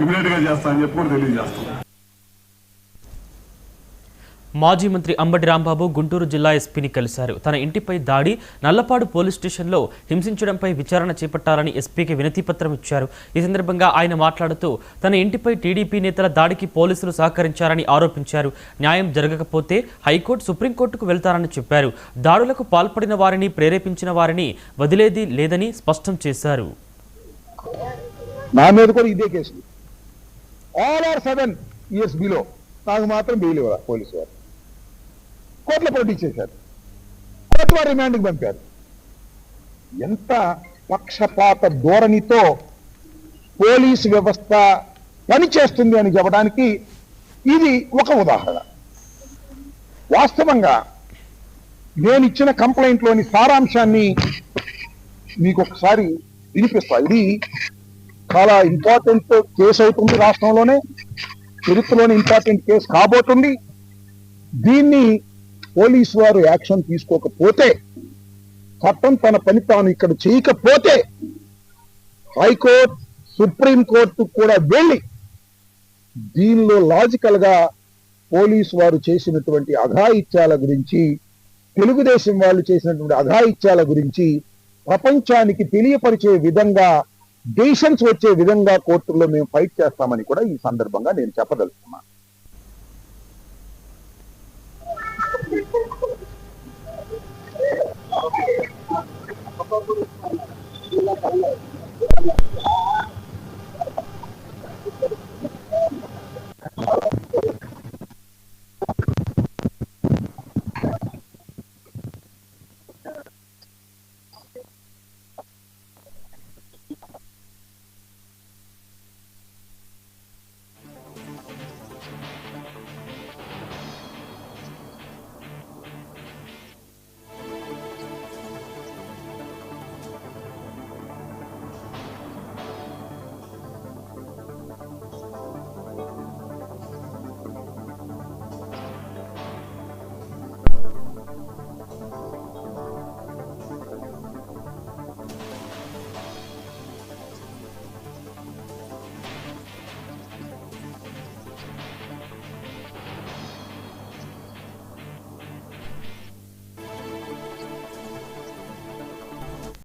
Immediate గా చేస్తామని చెప్పి కూడా తెలియజేస్తాం. మాజీ మంత్రి అంబటి రాంబాబు గుంటూరు జిల్లా ఎస్పీని కలిశారు. తన ఇంటిపై దాడి, నల్లపాడు పోలీస్ స్టేషన్లో హింసించడంపై విచారణ చేపట్టాలని ఎస్పీకి వినతిపత్రం ఇచ్చారు. ఈ సందర్భంగా ఆయన మాట్లాడుతూ తన ఇంటిపై టీడీపీ నేతల దాడికి పోలీసులు సహకరించారని ఆరోపించారు. న్యాయం జరగకపోతే హైకోర్టు, సుప్రీంకోర్టుకు వెళ్తారని చెప్పారు. దాడులకు పాల్పడిన వారిని, ప్రేరేపించిన వారిని వదిలేది లేదని స్పష్టం చేశారు. నా మీద కూడా ఇదే case. All are 7 years below, నాకు మాత్రం బెయిల్ ఇవ్వాలి పోలీసు వారు. కోర్టులో ప్రొడ్యూస్ చేశారు, కోర్టు వారు రిమాండ్కి పంపారు. ఎంత పక్షపాత ధోరణితో పోలీసు వ్యవస్థ పనిచేస్తుంది అని చెప్పడానికి ఇది ఒక ఉదాహరణ. వాస్తవంగా నేను ఇచ్చిన కంప్లైంట్లోని సారాంశాన్ని మీకు ఒకసారి వినిపిస్తా. ఇది చాలా ఇంపార్టెంట్ కేసు అవుతుంది, రాష్ట్రంలోనే చరిత్రలోనే ఇంపార్టెంట్ కేసు కాబోతుంది. దీన్ని పోలీసు వారు యాక్షన్ తీసుకోకపోతే, చట్టం తన పని తాను ఇక్కడ చేయకపోతే హైకోర్టు, సుప్రీంకోర్టు కూడా వెళ్ళి దీనిలో లాజికల్ గా పోలీసు వారు చేసినటువంటి అఘాయిత్యాల గురించి, తెలుగుదేశం వాళ్ళు చేసినటువంటి అఘాయిత్యాల గురించి ప్రపంచానికి తెలియపరిచే విధంగా, డెసిషన్స్ వచ్చే విధంగా కోర్టుల్లో మేము ఫైట్ చేస్తామని కూడా ఈ సందర్భంగా నేను చెప్పదలుచుకున్నాను.